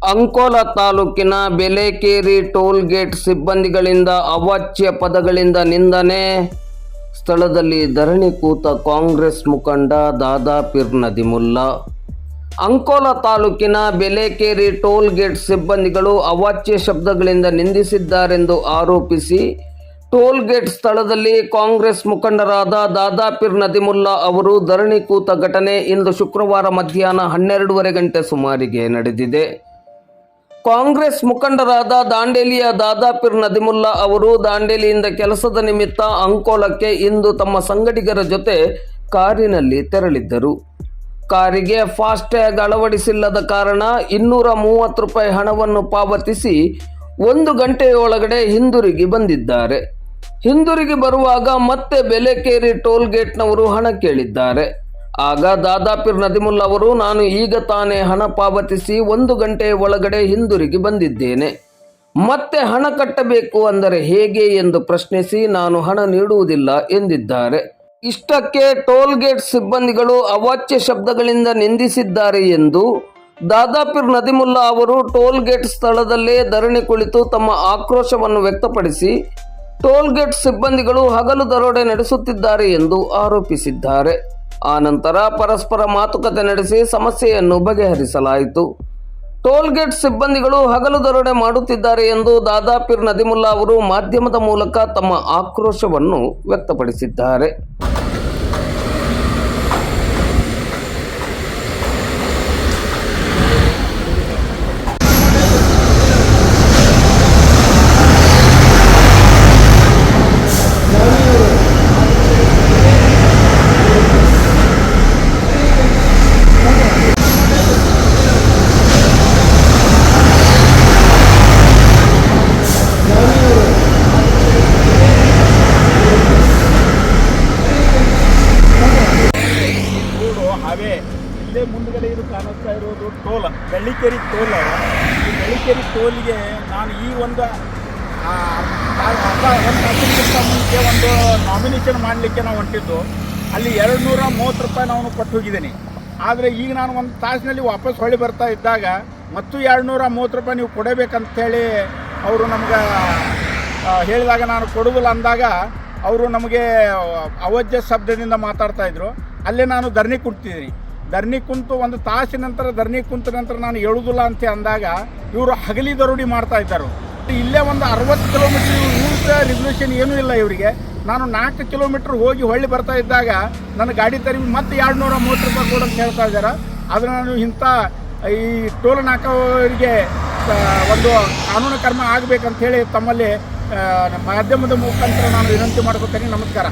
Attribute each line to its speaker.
Speaker 1: ಅಂಕೋಲಾ ತಾಲೂಕಿನ Belekeri toll gate ಸಿಬ್ಬಂದಿಗಳಿಂದ ಅವಾಚ್ಯ ಪದಗಳಿಂದ ನಿಂದನೆ. ಸ್ಥಳದಲ್ಲಿ ಧರಣಿ ಕೂತ ಕಾಂಗ್ರೆಸ್ ಮುಖಂಡ ದಾದಾಪೀರ್ ನದಿಮುಲ್ಲಾ. ಅಂಕೋಲಾ ತಾಲೂಕಿನ ಬೆಲೇಕೇರಿ ಟೋಲ್ ಗೇಟ್ ಸಿಬ್ಬಂದಿಗಳು ಅವಾಚ್ಯ ಶಬ್ದಗಳಿಂದ ನಿಂದಿಸಿದ್ದಾರೆಂದು ಆರೋಪಿಸಿ ಟೋಲ್ ಗೇಟ್ ಸ್ಥಳದಲ್ಲಿ ಕಾಂಗ್ರೆಸ್ ಮುಖಂಡರಾದ ದಾದಾಪೀರ್ ನದಿಮುಲ್ಲಾ ಅವರು ಧರಣಿ ಕೂತ ಘಟನೆ ಇಂದು ಶುಕ್ರವಾರ ಮಧ್ಯಾಹ್ನ 12:30 ಗಂಟೆ ಸುಮಾರಿಗೆ ನಡೆದಿದೆ. ಕಾಂಗ್ರೆಸ್ ಮುಖಂಡರಾದ ದಾಂಡೇಲಿಯ ದಾದಾಪೀರ್ ನದಿಮುಲ್ಲಾ ಅವರು ದಾಂಡೇಲಿಯಿಂದ ಕೆಲಸದ ನಿಮಿತ್ತ ಅಂಕೋಲಕ್ಕೆ ಇಂದು ತಮ್ಮ ಸಂಗಡಿಗರ ಜೊತೆ ಕಾರಿನಲ್ಲಿ ತೆರಳಿದ್ದರು. ಕಾರಿಗೆ ಫಾಸ್ಟ್ಯಾಗ್ ಅಳವಡಿಸಿಲ್ಲದ ಕಾರಣ 230 ರೂಪಾಯಿ ಹಣವನ್ನು ಪಾವತಿಸಿ 1 ಗಂಟೆಯೊಳಗಡೆ ಹಿಂದಿರುಗಿ ಬಂದಿದ್ದಾರೆ. ಹಿಂದಿರುಗಿ ಬರುವಾಗ ಮತ್ತೆ ಬೆಲೇಕೇರಿ ಟೋಲ್ ಗೇಟ್ನವರು ಹಣ ಕೇಳಿದ್ದಾರೆ. ಆಗ ದಾದಾಪೀರ್ ನದಿಮುಲ್ಲಾ ಅವರು, ನಾನು ಈಗ ತಾನೇ ಹಣ ಪಾವತಿಸಿ 1 ಗಂಟೆಯ ಒಳಗಡೆ ಹಿಂದಿರುಗಿ ಬಂದಿದ್ದೇನೆ, ಮತ್ತೆ ಹಣ ಕಟ್ಟಬೇಕು ಅಂದರೆ ಹೇಗೆ ಎಂದು ಪ್ರಶ್ನಿಸಿ ನಾನು ಹಣ ನೀಡುವುದಿಲ್ಲ ಎಂದಿದ್ದಾರೆ. ಇಷ್ಟಕ್ಕೆ ಟೋಲ್ ಗೇಟ್ ಸಿಬ್ಬಂದಿಗಳು ಅವಾಚ್ಯ ಶಬ್ದಗಳಿಂದ ನಿಂದಿಸಿದ್ದಾರೆ ಎಂದು ದಾದಾಪೀರ್ ನದಿಮುಲ್ಲಾ ಅವರು ಟೋಲ್ ಗೇಟ್ ಸ್ಥಳದಲ್ಲೇ ಧರಣಿ ಕುಳಿತು ತಮ್ಮ ಆಕ್ರೋಶವನ್ನು ವ್ಯಕ್ತಪಡಿಸಿ ಟೋಲ್ ಗೇಟ್ ಸಿಬ್ಬಂದಿಗಳು ಹಗಲು ದರೋಡೆ ನಡೆಸುತ್ತಿದ್ದಾರೆ ಎಂದು ಆರೋಪಿಸಿದ್ದಾರೆ. ಆ ನಂತರ ಪರಸ್ಪರ ಮಾತುಕತೆ ನಡೆಸಿ ಸಮಸ್ಯೆಯನ್ನು ಬಗೆಹರಿಸಲಾಯಿತು. ಟೋಲ್ ಗೇಟ್ ಸಿಬ್ಬಂದಿಗಳು ಹಗಲು ದರೋಡೆ ಮಾಡುತ್ತಿದ್ದಾರೆ ಎಂದು ದಾದಾಪೀರ್ ನದಿಮುಲ್ಲಾ ಅವರು ಮಾಧ್ಯಮದ ಮೂಲಕ ತಮ್ಮ ಆಕ್ರೋಶವನ್ನು ವ್ಯಕ್ತಪಡಿಸಿದ್ದಾರೆ.
Speaker 2: ಇಲ್ಲೇ ಮುಂದ್ಗಡೆ ಇದು ಕಾಣಿಸ್ತಾ ಇರೋದು ಟೋಲ್, ಬೆಳ್ಳಿಕೇರಿ ಟೋಲ್. ಈ ಬೆಳ್ಳಿಕೇರಿ ಟೋಲ್ಗೆ ನಾನು ಈ ಒಂದು ತಾಸಿಗಿಂತ ಮುಂಚೆ ಒಂದು ನಾಮಿನೇಷನ್ ಮಾಡಲಿಕ್ಕೆ ನಾವು ಹೊಂಟಿದ್ದು. ಅಲ್ಲಿ 230 ರೂಪಾಯಿ ನಾನು ಕೊಟ್ಟು ಹೋಗಿದ್ದೀನಿ. ಆದರೆ ಈಗ ನಾನು ಒಂದು ತಾಸಿನಲ್ಲಿ ವಾಪಸ್ ಹೊಳ್ಳಿ ಬರ್ತಾ ಇದ್ದಾಗ ಮತ್ತು 230 ರೂಪಾಯಿ ನೀವು ಕೊಡಬೇಕಂತೇಳಿ ಅವರು ನಮ್ಗೆ ಹೇಳಿದಾಗ ನಾನು ಕೊಡುವುದಿಲ್ಲ ಅಂದಾಗ ಅವರು ನಮಗೆ ಅವಾಚ್ಯ ಶಬ್ದದಿಂದ ಮಾತಾಡ್ತಾಯಿದ್ರು. ಅಲ್ಲೇ ನಾನು ಧರಣಿ ಕುಂತಿದ್ದೀನಿ. ಧರಣಿ ಕುಂತು 1 ತಾಸಿನ ನಂತರ ಧರಣಿ ಕುಂತ ನಂತರ ನಾನು ಹೇಳುವುದಿಲ್ಲ ಅಂತ ಅಂದಾಗ ಇವರು ಹಗಲಿ ದರೋಡಿ ಮಾಡ್ತಾ ಇದ್ದರು. ಇಲ್ಲೇ ಒಂದು 60 ಕಿಲೋಮೀಟ್ರ್ ರೂಲ್ಸ್ ರೆಗ್ಯುಲೇಷನ್ ಏನೂ ಇಲ್ಲ ಇವರಿಗೆ. ನಾನು 4 ಕಿಲೋಮೀಟ್ರ್ ಹೋಗಿ ಹೊಳ್ಳಿ ಬರ್ತಾ ಇದ್ದಾಗ ನನ್ನ ಗಾಡಿ ತರಿವಿ ಮತ್ತೆ 230 ರೂಪಾಯಿ ಕೊಡು ಅಂತ ಹೇಳ್ತಾ ಇದ್ದಾರೆ. ಆದರೆ ನಾನು ಇಂಥ ಈ ಟೋಲ್ ನಾಕವರಿಗೆ ಒಂದು ಕಾನೂನು ಕ್ರಮ ಆಗಬೇಕಂತೇಳಿ ತಮ್ಮಲ್ಲಿ ಮಾಧ್ಯಮದ ಮುಖಾಂತರ ನಾನು ವಿನಂತಿ ಮಾಡ್ಕೊತೇನೆ. ನಮಸ್ಕಾರ.